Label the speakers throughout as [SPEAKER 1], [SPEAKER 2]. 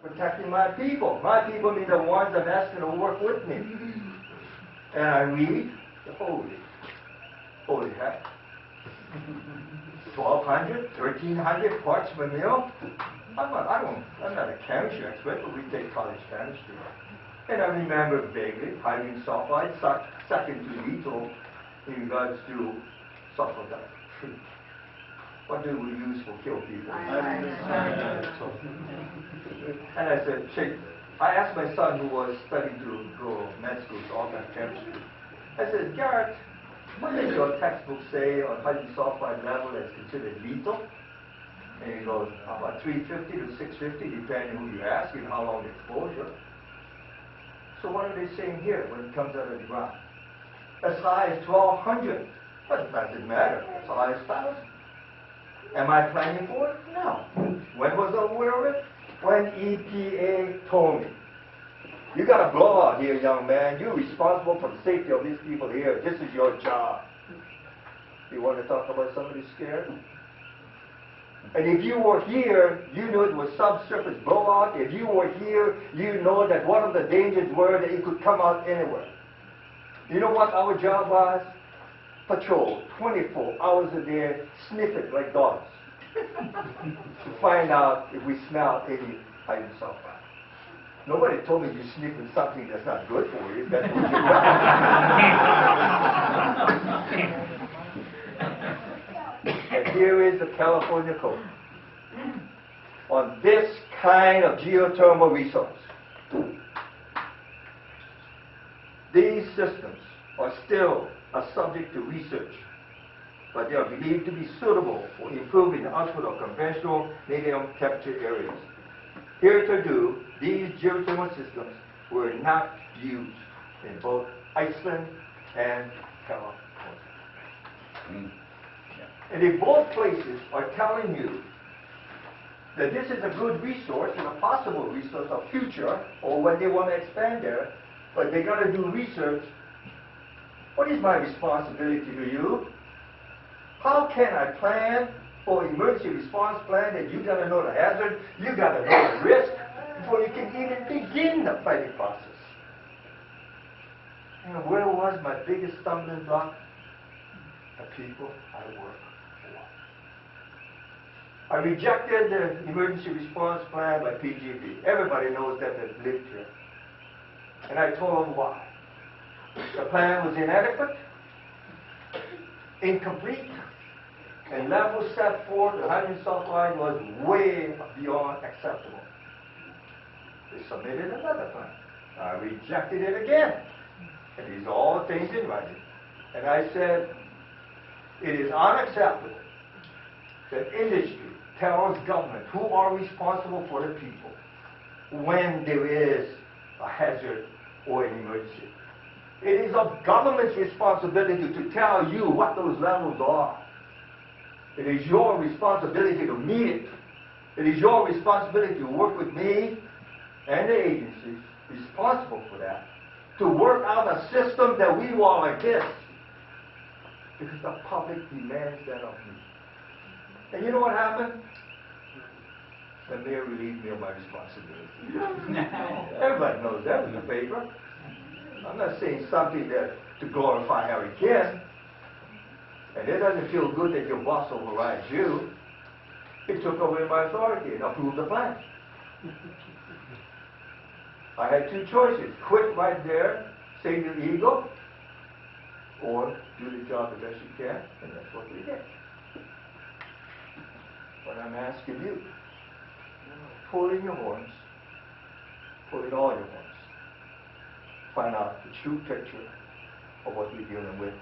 [SPEAKER 1] protecting my people. My people mean the ones I'm asking to work with me. And I read the holy heck. 1,200, 1,300 parts per million. I'm not a chemistry expert, but we take college chemistry. And I remember vaguely hydrogen sulfide second to lethal in regards to sulfur dioxide. What do we use for kill people? And I said, I asked my son who was studying to go med school to organic chemistry. I said, Garrett, what does your textbook say on hydrogen sulfide level that's considered lethal? And he goes, about 350 to 650, depending who you ask and how long the exposure. So what are they saying here when it comes out of the ground? As high as 1,200. But it doesn't matter. As high as 1,000. Am I planning for it? No. When was I aware of it? When EPA told me. You got to blow out here, young man. You're responsible for the safety of these people here. This is your job. You want to talk about somebody scared? And if you were here, you knew it was subsurface blowout. If you were here, you know that one of the dangers were that it could come out anywhere. You know what our job was? Patrol 24 hours a day, sniff it like dogs to find out if we smell any hydrogen sulfide. Nobody told me you're sniffing something that's not good for you. That's what you're doing. And here is the California code on this kind of geothermal resource. These systems are still subject to research, but they are believed to be suitable for improving the output of conventional medium temperature areas. Hitherto, these geothermal systems were not used in both Iceland and California. And if both places are telling you that this is a good resource and a possible resource of future, or when they want to expand there, but they got to do research, what is my responsibility to you? How can I plan for emergency response plan that you got to know the hazard, you got to know the risk, before you can even begin the planning process? And where was my biggest stumbling block? The people I work for. I rejected the emergency response plan by PGB. Everybody knows that that lived here. And I told them why. The plan was inadequate, incomplete, and level set forth the hydrogen sulfide was way beyond acceptable. They submitted another plan. I rejected it again. And these are all things in writing. And I said, it is unacceptable that industry tells government who are responsible for the people when there is a hazard or an emergency. It is of government's responsibility to tell you what those levels are. It is your responsibility to meet it. It is your responsibility to work with me and the agencies responsible for that to work out a system that we will against, because the public demands that of me. And you know what happened? The mayor relieved me of my responsibility. Everybody knows that in the paper. I'm not saying something that to glorify Harry Ken. And it doesn't feel good that your boss overrides you. It took away my authority and approved the plan. I had two choices: quit right there, save your ego, or do the job the best you can, and that's what we did. But I'm asking you, pull in your horns, pull in all your horns, find out the true picture of what we're dealing with.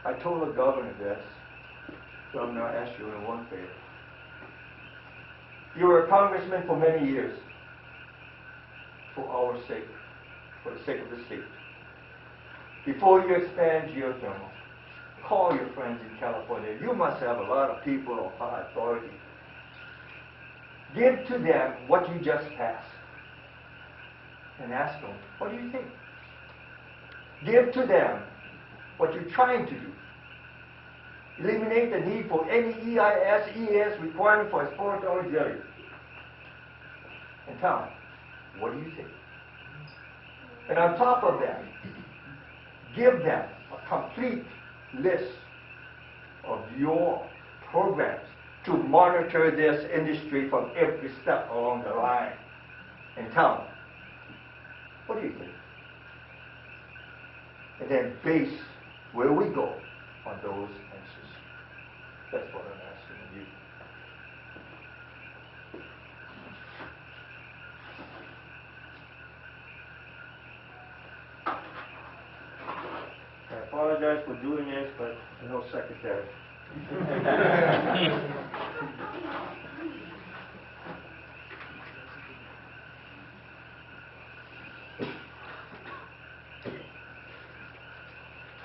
[SPEAKER 1] I told the governor this. Governor, I ask you in one favor. You were a congressman for many years, for our sake, for the sake of the state. Before you expand geothermal, call your friends in California. You must have a lot of people of high authority. Give to them what you just passed and ask them, what do you think? Give to them what you're trying to do. Eliminate the need for any EIS, EAS requirement for exploratory drilling. in town. What do you think? And on top of that, give them a complete list of your programs to monitor this industry from every step along the line in town. What do you think? And then base where we go on those answers. That's what I'm asking you. I apologize for doing this, but no secretary.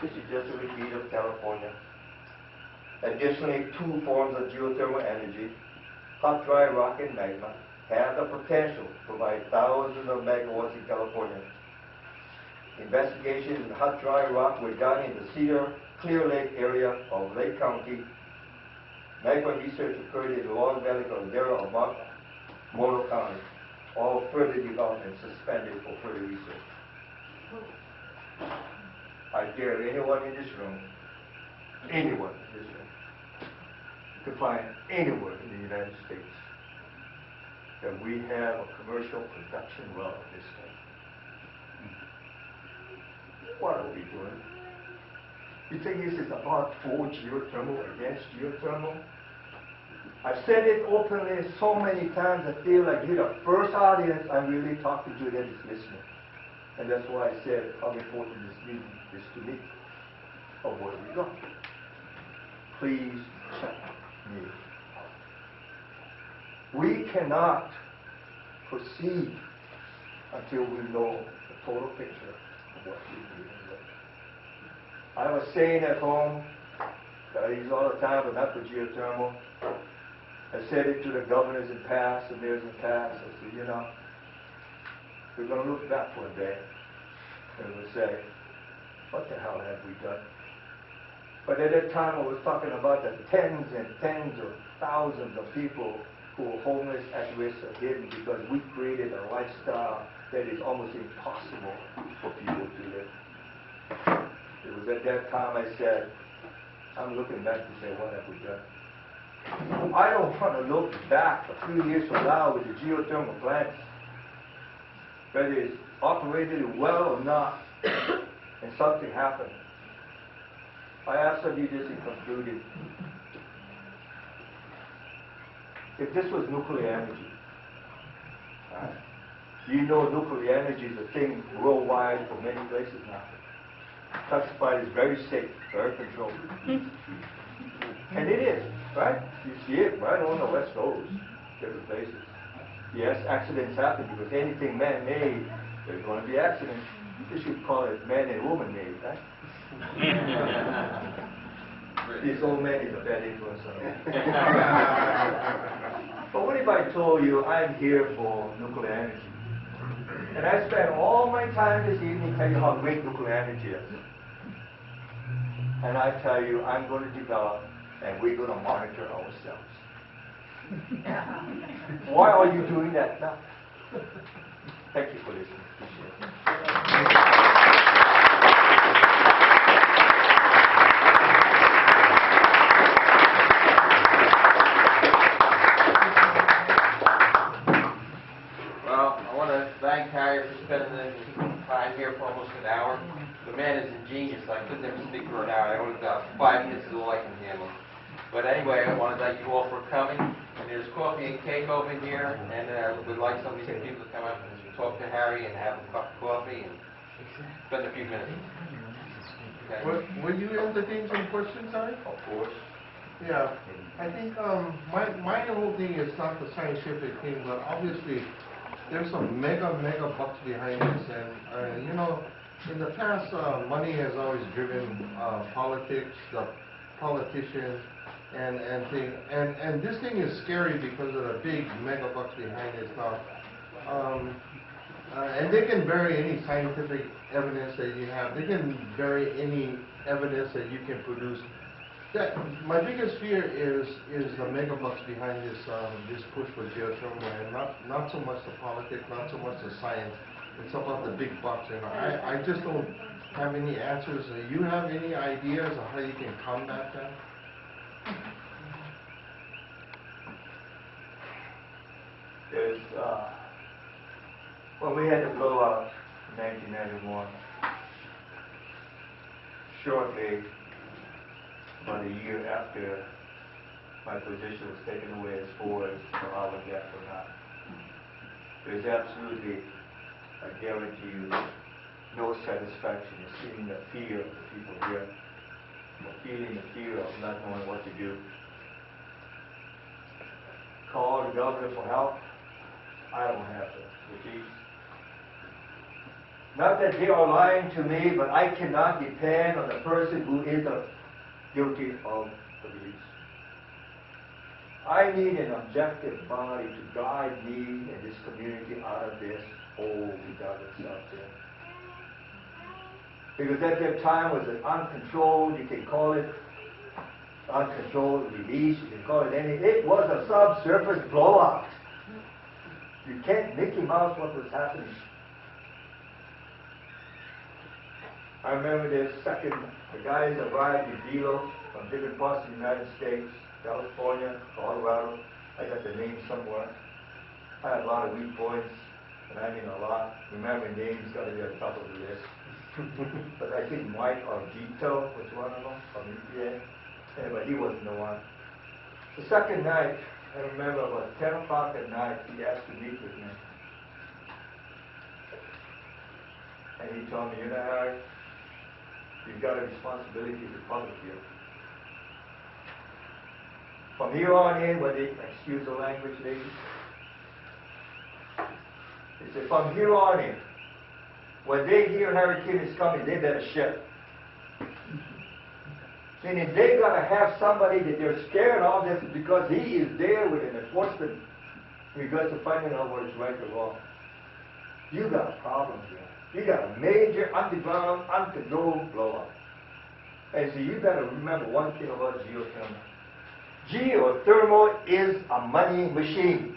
[SPEAKER 1] This is just a repeat of California. Additionally, 2 forms of geothermal energy, hot, dry rock, and magma, have the potential to provide thousands of megawatts in California. Investigations in hot, dry rock were done in the Clear Lake area of Lake County. Magma research occurred in the Long Valley Caldera of Mayoral County. All further development suspended for further research. I dare anyone in this room, to find anywhere in the United States that we have a commercial production well of this type. What are we doing? You think this is about for geothermal, against geothermal? I've said it openly so many times, I feel like you're the first audience I'm really talking to that is listening. And that's why I said how important this meeting is to me, of where we go. Please check me out. We cannot proceed until we know the total picture of what we're dealing with. I have a saying at home that I use all the time, but not for geothermal. I said it to the governors in past, the mayors in past. I said, you know, we're going to look back one day and we'll say, what the hell have we done? But at that time I was talking about the tens and tens of thousands of people who are homeless, at risk, or hidden because we created a lifestyle that is almost impossible for people to live. It was at that time I said, I'm looking back to say, what have we done? I don't want to look back a few years from now with the geothermal plants, whether it's operated well or not, and something happened. I ask of you this in concluding. If this was nuclear energy, you know nuclear energy is a thing worldwide for many places now. Classified as very safe, very controlled. And it is, right? You see it right on the West Coast, different places. Yes, accidents happen because anything man-made, there's going to be accidents. You should call it man and woman-made, right? This old man is a bad influence on me. But what if I told you I'm here for nuclear energy? And I spent all my time this evening telling you how great nuclear energy is. And I tell you, I'm going to develop and we're going to monitor ourselves. Why are you doing that now? Thank you for listening. Appreciate it.
[SPEAKER 2] Thank Harry for spending the time here for almost an hour. The man is ingenious. I couldn't ever speak for an hour. I only got 5 minutes is all I can handle. But anyway, I want to thank you all for coming. And there's coffee and cake over here. And we'd like some of these people to come up and talk to Harry and have a cup of coffee and spend a few minutes. Okay.
[SPEAKER 3] Will you entertain some questions, Harry?
[SPEAKER 2] Of course.
[SPEAKER 3] Yeah. I think my whole thing is not the scientific thing, but obviously there's some mega bucks behind this, and you know, in the past, money has always driven politics, the politicians, and thing, and this thing is scary because of the big mega bucks behind it now, and they can bury any scientific evidence that you have. They can bury any evidence that you can produce My biggest fear is the mega bucks behind this this push for geothermal, and not so much the politics, not so much the science. It's about the big bucks, and I just don't have any answers. You have any ideas of how you can combat that?
[SPEAKER 1] There's when we had the blowout in 1991, shortly, about a year after my position was taken away as far as oil and gas or not, there's absolutely, I guarantee you, no satisfaction in seeing the fear of the people here, or feeling the fear of not knowing what to do. Call the governor for help. I don't have the keys. Not that they are lying to me, but I cannot depend on the person who is guilty of abuse. I need an objective body to guide me and this community out of this hole we dug ourselves in. Because at that time was an uncontrolled, you can call it uncontrolled release, you can call it anything. It was a subsurface blowout. You can't Mickey Mouse what was happening. I remember the guys arrived in Dilo from different parts of the United States, California, Colorado. I got the name somewhere. I had a lot of weak points, and I mean a lot. Remember, names got to be on top of the list. But I think Mike Argito was one of them from EPA. Anyway, he wasn't the one. The second night, I remember about 10 o'clock at night, he asked to meet with me. And he told me, you know, Harry, you've got a responsibility to public here. From here on in, when they, excuse the language, ladies, he said, from here on in, when they hear Harry Kim is coming, they better ship. Meaning they got to have somebody that they're scared of this because he is there with an enforcement in regards to finding out what is right or wrong. You got a problem here. You got a major underground, uncontrolled blowout. And so you got to remember one thing about geothermal. Geothermal is a money machine.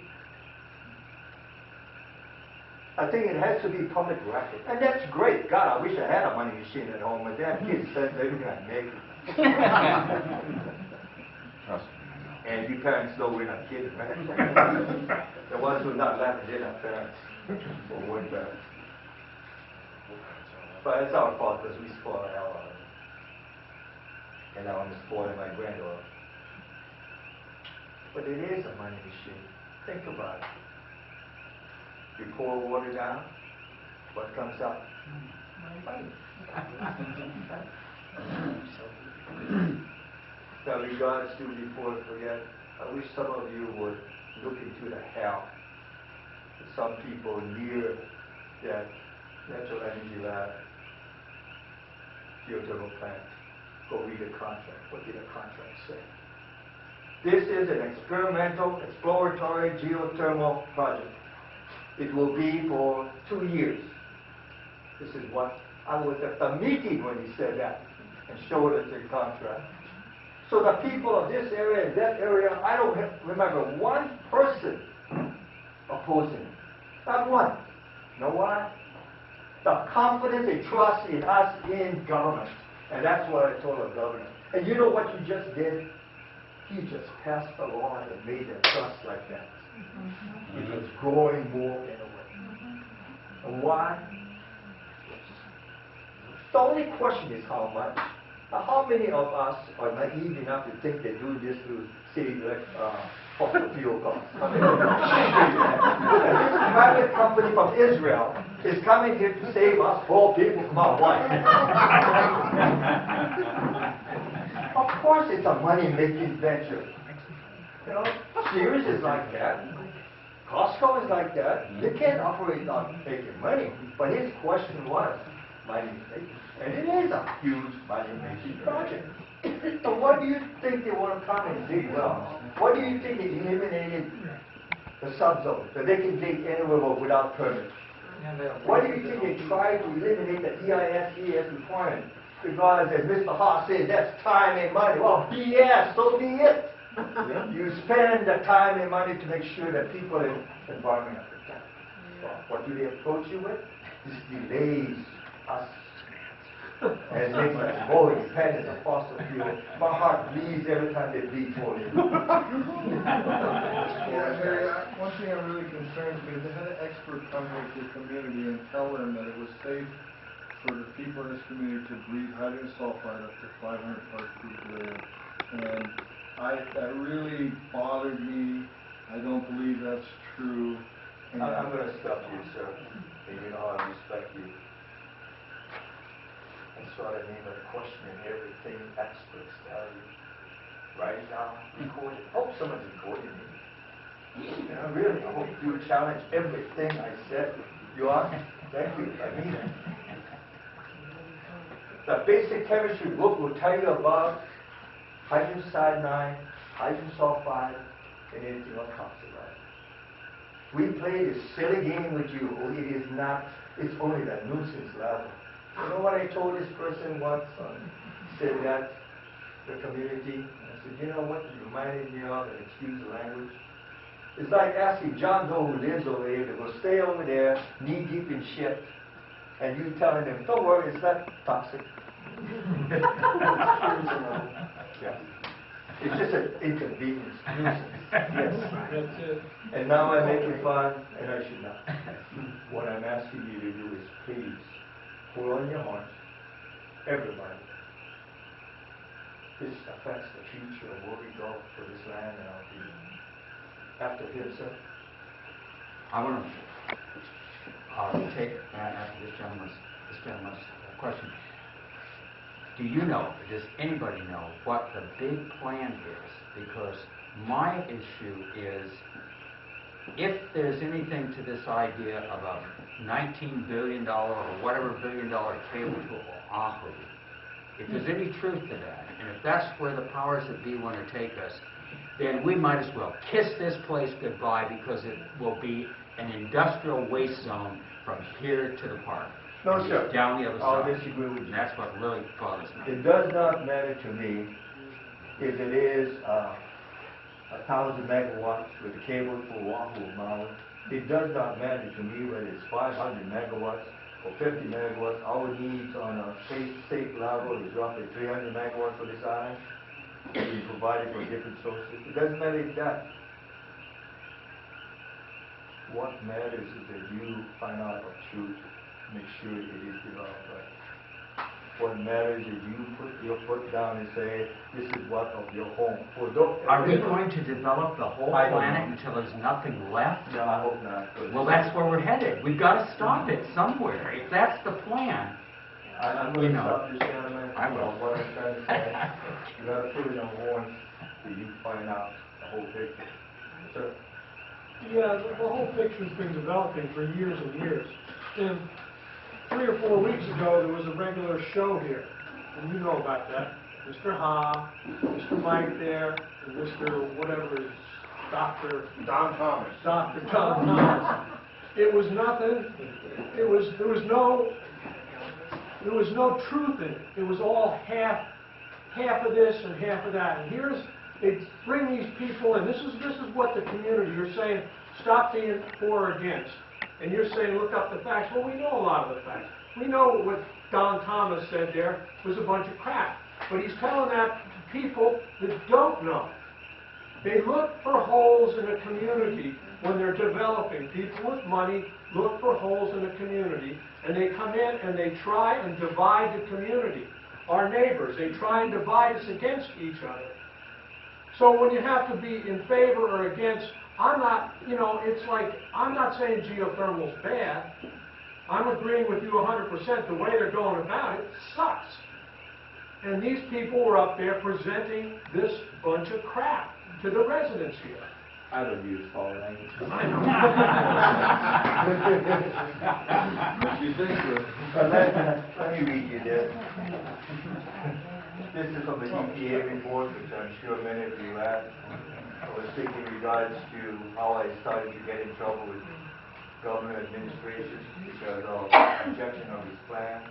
[SPEAKER 1] I think it has to be public record. And that's great. God, I wish I had a money machine at home. My damn kids said they were going to make it.
[SPEAKER 4] Trust me.
[SPEAKER 1] And you parents know we're not kidding, right? The ones who are not laughing, they're not parents. Or weren't parents. But it's our fault because we spoil the hell out of it. And now I'm spoiling my granddaughter. But it is a money machine. Think about it. You pour water down, what comes up? Money. Now, regards to, before I forget, I wish some of you would look into the help. Some people near that natural energy lab, geothermal plant, go read the contract. What did the contract say? This is an experimental, exploratory geothermal project. It will be for 2 years. This is what I was at the meeting when he said that and showed us the contract. So the people of this area and that area, I don't remember one person opposing it. Not one. You know why? The confidence they trust in us in government. And that's what I told the governor. And you know what you just did? You just passed a law that made them trust like that. It was growing more in a way. And why? The only question is how much. Now, how many of us are naive enough to think they're doing this to save fossil fuel costs? And this private company from Israel is coming here to save us poor people from our wife. Of course it's a money-making venture. You know, Sears is like that. Costco is like that. They can't operate on making money. But his question was, money-making. And it is a huge money-making project. So what do you think they want to come and dig wells? What do you think they eliminated the subzone, so they can dig anywhere without permit? What do you think they tried to eliminate the EIS requirement, Because as Mr. Hart said, that's time and money. Well, BS, so be it. You spend the time and money to make sure that people in the environment are protected. Well, what do they approach you with? This delays us and makes us more dependent on fossil fuel. My heart bleeds every time they bleed for me.
[SPEAKER 4] Yeah, Harry, one thing I'm really concerned with is they had an expert come here to the community and tell them that it was safe for the people in this community to breathe hydrogen sulfide up to 500 parts per billion. And that really bothered me. I don't believe that's true. And
[SPEAKER 1] I'm going to stop you, sir. And you know how I respect you. And so I mean by questioning everything experts tell you. Write it down, record it. Hope someone's recording me. And really, I hope you challenge everything I said. You are? Thank you. I mean it. The basic chemistry book will tell you about hydrogen cyanide, hydrogen sulfide, and anything else toxic. We play this silly game with you. Oh, it is not, it's only the nuisance level. You know what I told this person once? Said that the community. I said, you know what you reminded me of, and excuse the language? It's like asking John Doe who lives over here to go stay over there, knee deep in shit, and you telling him, don't worry, it's not toxic. Yeah. It's just an inconvenience, nuisance. Yes.
[SPEAKER 5] That's it.
[SPEAKER 1] And now I'm making fun, and I should not. What I'm asking you to do is please pull on your hearts, everybody. This affects the future of where we go for this land and our people. After him, sir.
[SPEAKER 6] I want to take after this gentleman's question. Do you know, does anybody know what the big plan is? Because my issue is, if there's anything to this idea of a $19 billion or whatever $1 billion cable to Oahu, if there's any truth to that, and if that's where the powers that be want to take us, then we might as well kiss this place goodbye, because it will be an industrial waste zone from here to the park.
[SPEAKER 1] No, sir.
[SPEAKER 6] Down the other
[SPEAKER 1] I'll
[SPEAKER 6] side.
[SPEAKER 1] disagree with you.
[SPEAKER 6] And that's what really bothers me.
[SPEAKER 1] It does not matter to me if it is 1,000 megawatts with a cable for Oahu, Maui. It does not matter to me whether it's 500 megawatts or 50 megawatts. Our needs on a state level is roughly 300 megawatts for this island. We provide it for different sources. It doesn't matter if that. What matters is that you find out the truth, make sure it is developed right. What matters is you put your foot down and say, this is what of your home.
[SPEAKER 6] Are we going to develop the whole
[SPEAKER 1] I don't
[SPEAKER 6] planet
[SPEAKER 1] know.
[SPEAKER 6] until there's nothing left?
[SPEAKER 1] No, I hope not.
[SPEAKER 6] Well, that's where we're headed. We've got to stop it somewhere. If that's the plan,
[SPEAKER 1] I'm going
[SPEAKER 6] you
[SPEAKER 1] to
[SPEAKER 6] know,
[SPEAKER 1] stop this gentleman.
[SPEAKER 6] I will.
[SPEAKER 1] What I'm trying to say, you got to put it on warrant till you find out the whole picture. Sir?
[SPEAKER 5] Yeah, the whole picture's been developing for years and years. And 3 or 4 weeks ago, there was a regular show here, and you know about that. Mr. Ha, Mr. Mike there, and Mr. whatever is Dr.
[SPEAKER 4] Don Thomas.
[SPEAKER 5] Dr. Tom Thomas. It was nothing. There was no truth in it. It was all half of this and half of that. And they bring these people in. This is what the community, you're saying, stop being for or against. And you're saying, look up the facts. Well, we know a lot of the facts. We know what Don Thomas said there was a bunch of crap. But he's telling that to people that don't know. They look for holes in a community when they're developing. People with money look for holes in a community, and they come in and they try and divide the community. Our neighbors, they try and divide us against each other. So when you have to be in favor or against, I'm not, it's like, I'm not saying geothermal's bad. I'm agreeing with you 100%. The way they're going about it sucks. And these people were up there presenting this bunch of crap to the residents here.
[SPEAKER 1] I don't use foul language.
[SPEAKER 5] I know.
[SPEAKER 4] If you think so.
[SPEAKER 1] But let me read you this. This is from the EPA report, which I'm sure many of you have. I was speaking in regards to how I started to get in trouble with government administration because of rejection of this plan.